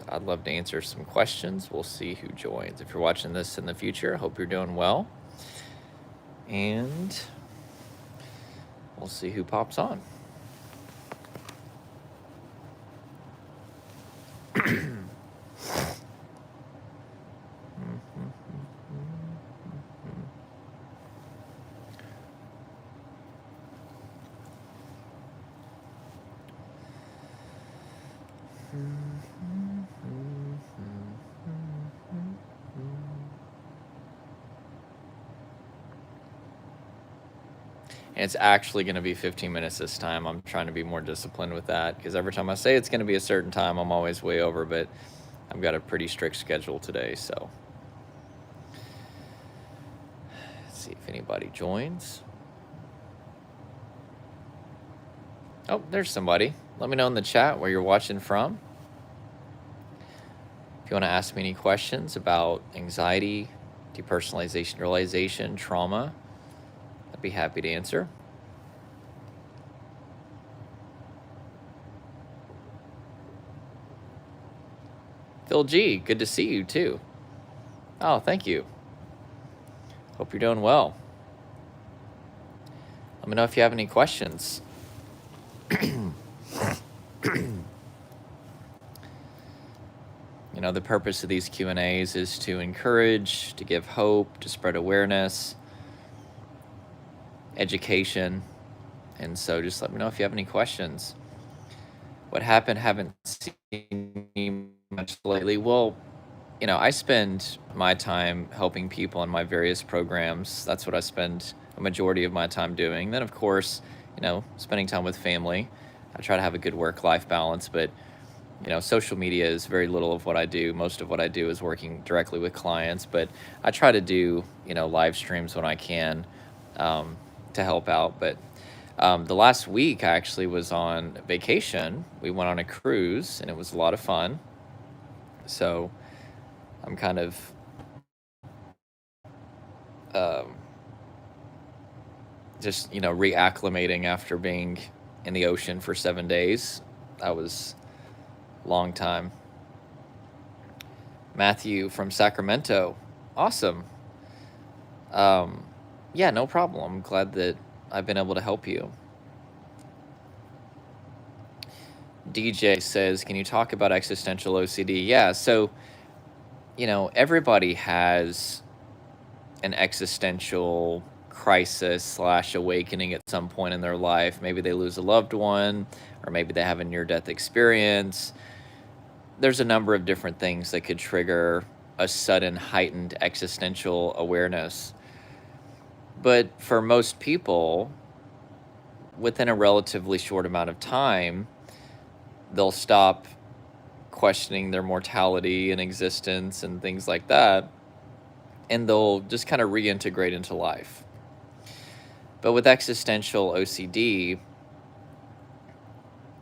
I'd love to answer some questions. We'll see who joins. If you're watching this in the future, I hope you're doing well. And we'll see who pops on. And it's actually going to be 15 minutes this time. I'm trying to be more disciplined with that because every time I say it's going to be a certain time, I'm always way over, but I've got a pretty strict schedule today. So let's see if anybody joins. Oh, there's somebody. Let me know in the chat where you're watching from. If you want to ask me any questions about anxiety, depersonalization, realization, trauma, I'd be happy to answer. Phil G, good to see you too. Oh, thank you. Hope you're doing well. Let me know if you have any questions. You know, the purpose of these Q&As is to encourage, to give hope, to spread awareness, education. And so just let me know if you have any questions. What happened? Haven't seen me much lately. Well, you know, I spend my time helping people in my various programs. That's what I spend a majority of my time doing. Then, of course, you know, spending time with family. I try to have a good work-life balance, but you know, social media is very little of what I do. Most of what I do is working directly with clients, but I try to do, you know, live streams when I can to help out. But the last week I actually was on vacation. We went on a cruise and it was a lot of fun. So I'm kind of just, you know, reacclimating after being in the ocean for 7 days. That was long time. Matthew from Sacramento. Awesome. Yeah, no problem. I'm glad that I've been able to help you. DJ says, can you talk about existential OCD? Yeah, so, you know, everybody has an existential crisis / awakening at some point in their life. Maybe they lose a loved one, or maybe they have a near-death experience. There's a number of different things that could trigger a sudden heightened existential awareness. But for most people, within a relatively short amount of time, they'll stop questioning their mortality and existence and things like that, and they'll just kind of reintegrate into life. But with existential OCD,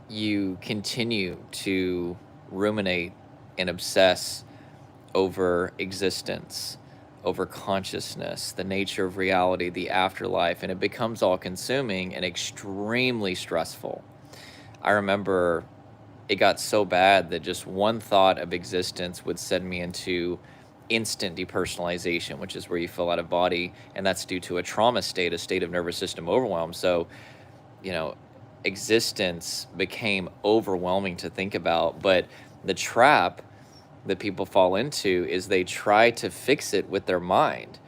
you continue to ruminate and obsess over existence, over consciousness, the nature of reality, the afterlife, and it becomes all-consuming and extremely stressful. I remember it got so bad that just one thought of existence would send me into instant depersonalization, which is where you feel out of body, and that's due to a trauma state, a state of nervous system overwhelm. So, you know, existence became overwhelming to think about. But the trap that people fall into is they try to fix it with their mind.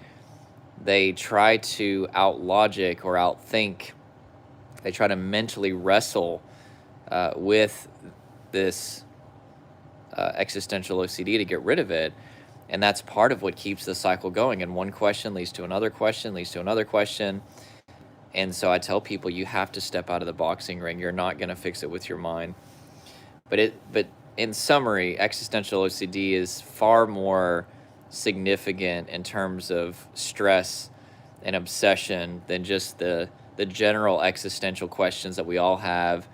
They try to out-logic or outthink. They try to mentally wrestle with this existential OCD to get rid of it. And that's part of what keeps the cycle going. And one question leads to another question, leads to another question. And so I tell people, you have to step out of the boxing ring. You're not going to fix it with your mind. But in summary, existential OCD is far more significant in terms of stress and obsession than just the general existential questions that we all have,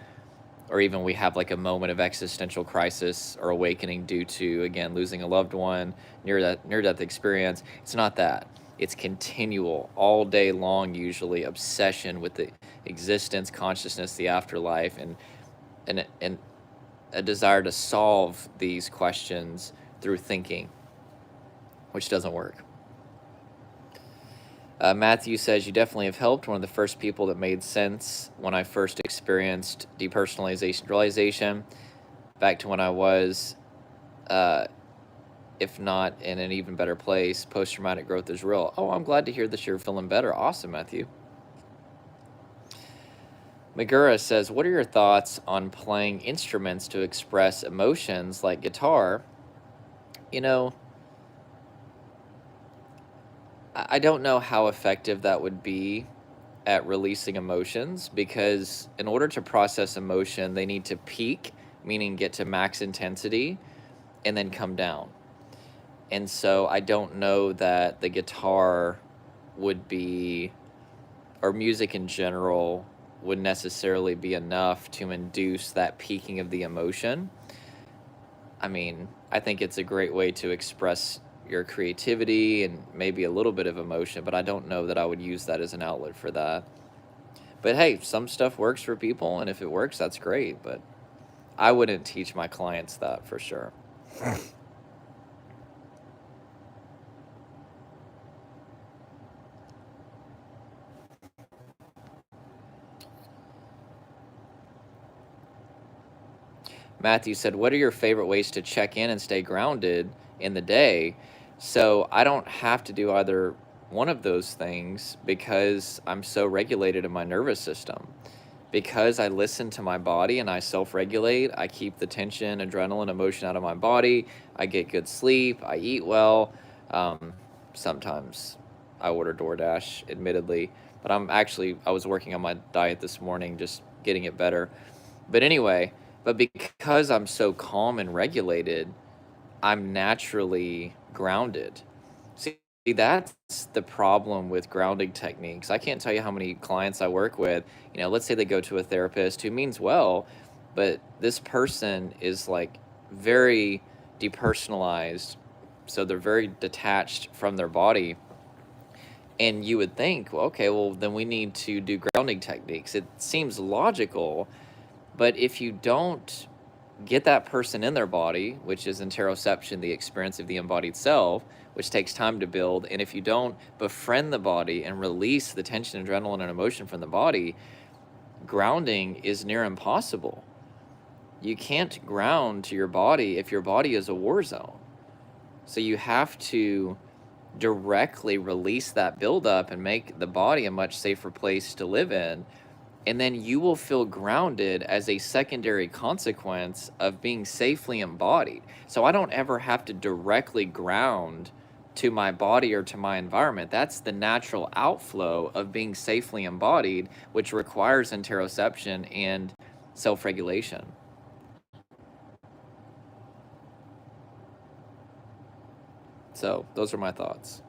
or even we have like a moment of existential crisis or awakening due to, again, losing a loved one, near-death experience. It's not that. It's continual, all day long, usually, obsession with the existence, consciousness, the afterlife, and a desire to solve these questions through thinking, which doesn't work. Matthew says, you definitely have helped. One of the first people that made sense when I first experienced depersonalization, realization, back to when I was, if not in an even better place, post-traumatic growth is real. Oh, I'm glad to hear that you're feeling better. Awesome, Matthew. Megura says, what are your thoughts on playing instruments to express emotions like guitar? You know, I don't know how effective that would be at releasing emotions, because in order to process emotion, they need to peak, meaning get to max intensity, and then come down. And so I don't know that the guitar would be, or music in general, would necessarily be enough to induce that peaking of the emotion. I mean, I think it's a great way to express your creativity and maybe a little bit of emotion, but I don't know that I would use that as an outlet for that. But hey, some stuff works for people, and if it works, that's great, but I wouldn't teach my clients that for sure. Matthew said, what are your favorite ways to check in and stay grounded in the day? So I don't have to do either one of those things because I'm so regulated in my nervous system. Because I listen to my body and I self-regulate, I keep the tension, adrenaline, emotion out of my body. I get good sleep. I eat well. Sometimes I order DoorDash, admittedly, but I was working on my diet this morning, just getting it better. But anyway, but because I'm so calm and regulated, I'm naturally grounded. See, that's the problem with grounding techniques. I can't tell you how many clients I work with, let's say they go to a therapist who means well, but this person is like very depersonalized. So they're very detached from their body. And you would think, well, okay, well, then we need to do grounding techniques. It seems logical, but if you don't get that person in their body, which is interoception, the experience of the embodied self, which takes time to build, and if you don't befriend the body and release the tension, adrenaline, and emotion from the body, grounding is near impossible. You can't ground to your body if your body is a war zone. So you have to directly release that buildup and make the body a much safer place to live in. And then you will feel grounded as a secondary consequence of being safely embodied. So I don't ever have to directly ground to my body or to my environment. That's the natural outflow of being safely embodied, which requires interoception and self-regulation. So those are my thoughts.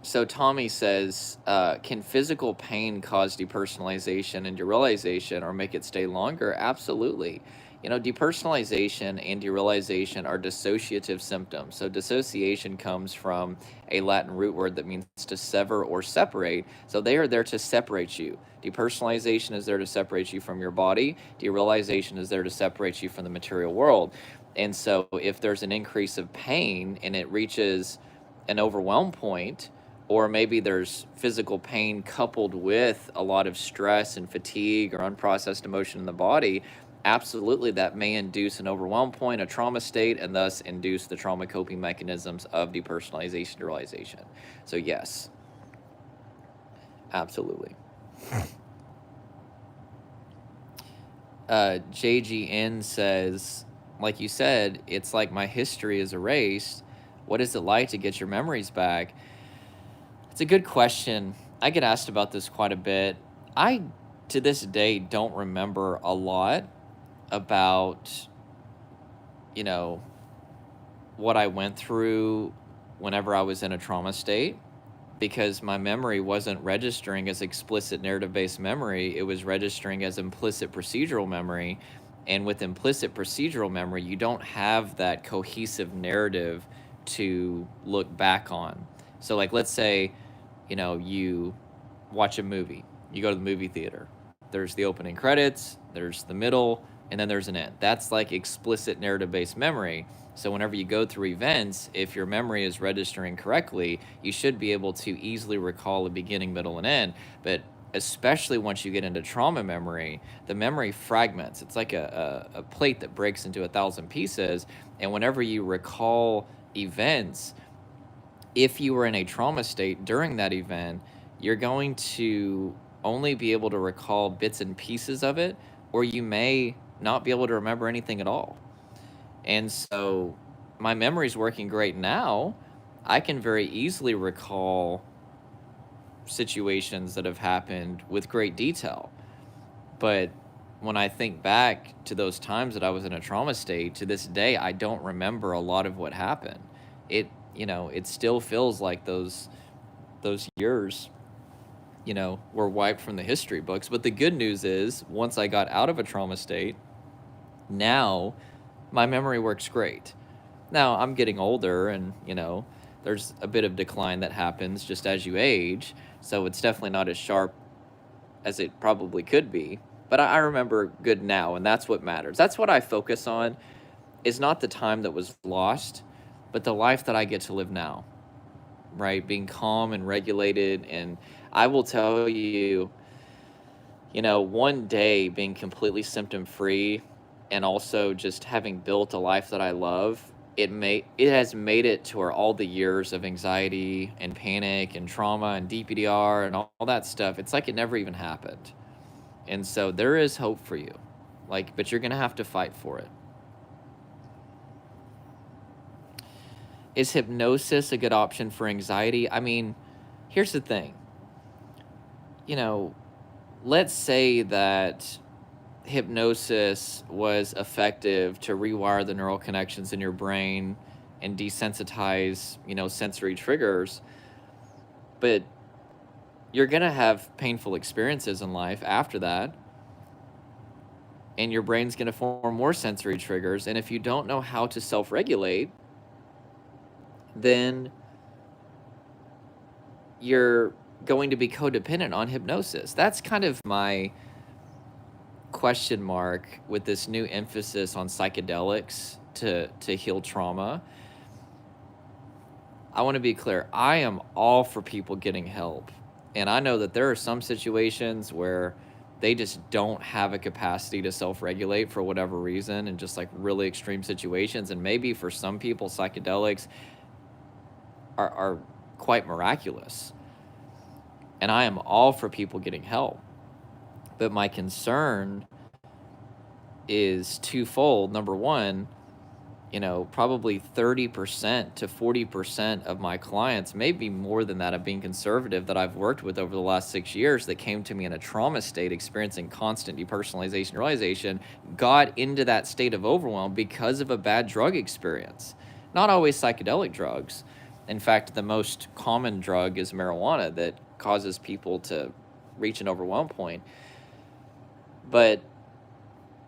So Tommy says, can physical pain cause depersonalization and derealization or make it stay longer? Absolutely. Depersonalization and derealization are dissociative symptoms. So dissociation comes from a Latin root word that means to sever or separate. So they are there to separate you. Depersonalization is there to separate you from your body. Derealization is there to separate you from the material world. And so if there's an increase of pain and it reaches an overwhelm point, or maybe there's physical pain coupled with a lot of stress and fatigue or unprocessed emotion in the body, absolutely that may induce an overwhelm point, a trauma state, and thus induce the trauma coping mechanisms of depersonalization, realization. So yes, absolutely. JGN says, like you said, it's like my history is erased. What is it like to get your memories back? It's a good question. I get asked about this quite a bit. I, to this day, don't remember a lot about, what I went through whenever I was in a trauma state, because my memory wasn't registering as explicit narrative-based memory. It was registering as implicit procedural memory. And with implicit procedural memory, you don't have that cohesive narrative to look back on. So like, let's say, you watch a movie, you go to the movie theater, There's the opening credits, there's the middle, and then there's an end. That's like explicit narrative-based memory. So whenever you go through events, if your memory is registering correctly, you should be able to easily recall a beginning, middle, and end. But especially once you get into trauma memory, the memory fragments. It's like a plate that breaks into 1,000 pieces. And whenever you recall events, if you were in a trauma state during that event, you're going to only be able to recall bits and pieces of it, or you may not be able to remember anything at all. And so my memory's working great now. I can very easily recall situations that have happened with great detail. But when I think back to those times that I was in a trauma state, to this day, I don't remember a lot of what happened. It still feels like those years, were wiped from the history books. But the good news is, once I got out of a trauma state, now my memory works great. Now I'm getting older, and there's a bit of decline that happens just as you age, so it's definitely not as sharp as it probably could be. But I remember good now, and that's what matters. That's what I focus on, is not the time that was lost, but the life that I get to live now, right? Being calm and regulated. And I will tell you, one day being completely symptom free, and also just having built a life that I love, it has made it to where all the years of anxiety and panic and trauma and DPDR and all that stuff, it's like it never even happened. And so there is hope for you, but you're gonna have to fight for it. Is hypnosis a good option for anxiety? I mean, here's the thing. Let's say that hypnosis was effective to rewire the neural connections in your brain and desensitize, sensory triggers. But you're going to have painful experiences in life after that. And your brain's going to form more sensory triggers. And if you don't know how to self-regulate, then you're going to be codependent on hypnosis. That's kind of my question mark with this new emphasis on psychedelics to heal trauma. I want to be clear. I am all for people getting help. And I know that there are some situations where they just don't have a capacity to self-regulate for whatever reason, and just like really extreme situations. And maybe for some people, psychedelics are quite miraculous. And I am all for people getting help. But my concern is twofold. Number one, probably 30% to 40% of my clients, maybe more than that, of being conservative, that I've worked with over the last 6 years, that came to me in a trauma state, experiencing constant depersonalization, realization, got into that state of overwhelm because of a bad drug experience. Not always psychedelic drugs. In fact, the most common drug is marijuana that causes people to reach an overwhelm point. But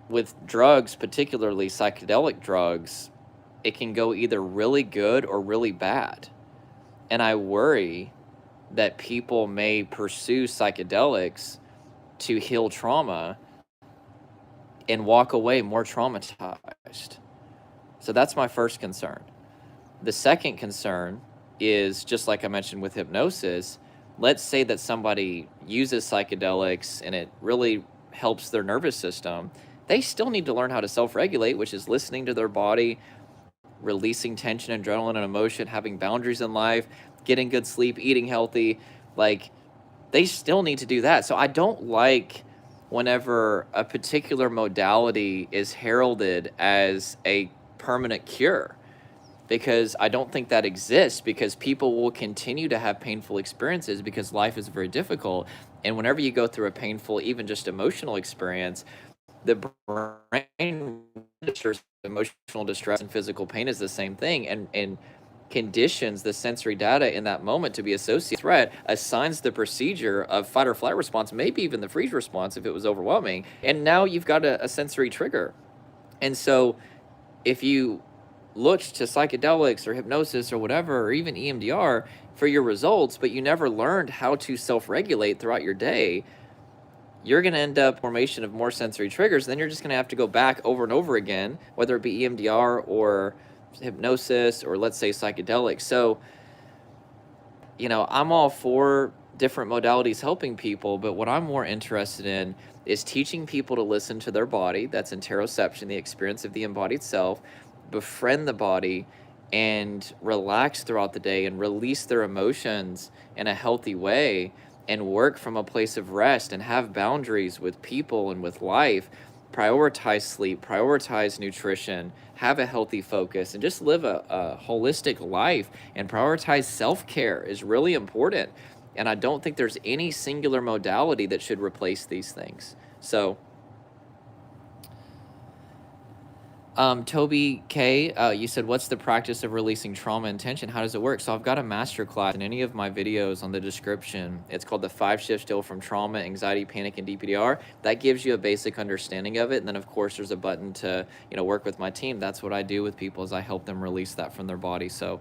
with drugs, particularly psychedelic drugs, it can go either really good or really bad. And I worry that people may pursue psychedelics to heal trauma and walk away more traumatized. So that's my first concern. The second concern is, just like I mentioned with hypnosis, let's say that somebody uses psychedelics and it really helps their nervous system. They still need to learn how to self-regulate, which is listening to their body, releasing tension, adrenaline, and emotion, having boundaries in life, getting good sleep, eating healthy. They still need to do that. So I don't like whenever a particular modality is heralded as a permanent cure, because I don't think that exists, because people will continue to have painful experiences because life is very difficult. And whenever you go through a painful, even just emotional experience, the brain registers emotional distress and physical pain is the same thing, and conditions the sensory data in that moment to be associated with threat, assigns the procedure of fight or flight response, maybe even the freeze response if it was overwhelming. And now you've got a sensory trigger. And so if you looked to psychedelics or hypnosis or whatever, or even EMDR for your results, but you never learned how to self-regulate throughout your day, you're going to end up formation of more sensory triggers. Then you're just going to have to go back over and over again, whether it be EMDR or hypnosis or, let's say, psychedelics. So, I'm all for different modalities helping people, but what I'm more interested in is teaching people to listen to their body. That's interoception, the experience of the embodied self, befriend the body, and relax throughout the day and release their emotions in a healthy way, and work from a place of rest and have boundaries with people and with life. Prioritize sleep, prioritize nutrition, have a healthy focus, and just live a holistic life. And prioritize self-care is really important. And I don't think there's any singular modality that should replace these things. So, Toby K, you said, what's the practice of releasing trauma and tension? How does it work? So I've got a master class in any of my videos on the description. It's called the 5 Shifts to Heal from Trauma, Anxiety, Panic, and DPDR. That gives you a basic understanding of it. And then, of course, there's a button to, work with my team. That's what I do with people, is I help them release that from their body. So,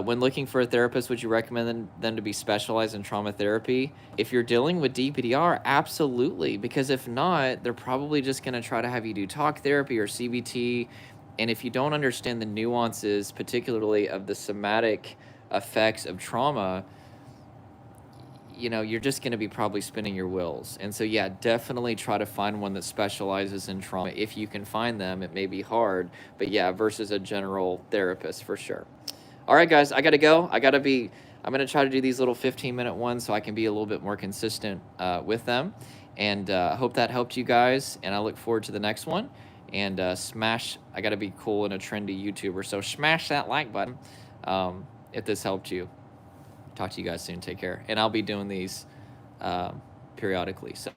when looking for a therapist, would you recommend them to be specialized in trauma therapy? If you're dealing with DPDR, absolutely, because if not, they're probably just going to try to have you do talk therapy or CBT. And if you don't understand the nuances, particularly of the somatic effects of trauma, you're just going to be probably spinning your wheels. And so, yeah, definitely try to find one that specializes in trauma. If you can find them, it may be hard, but yeah, versus a general therapist for sure. All right, guys, I got to go. I'm going to try to do these little 15-minute ones so I can be a little bit more consistent with them. And I hope that helped you guys. And I look forward to the next one. And I got to be cool and a trendy YouTuber. So smash that like button if this helped you. Talk to you guys soon. Take care. And I'll be doing these periodically. So.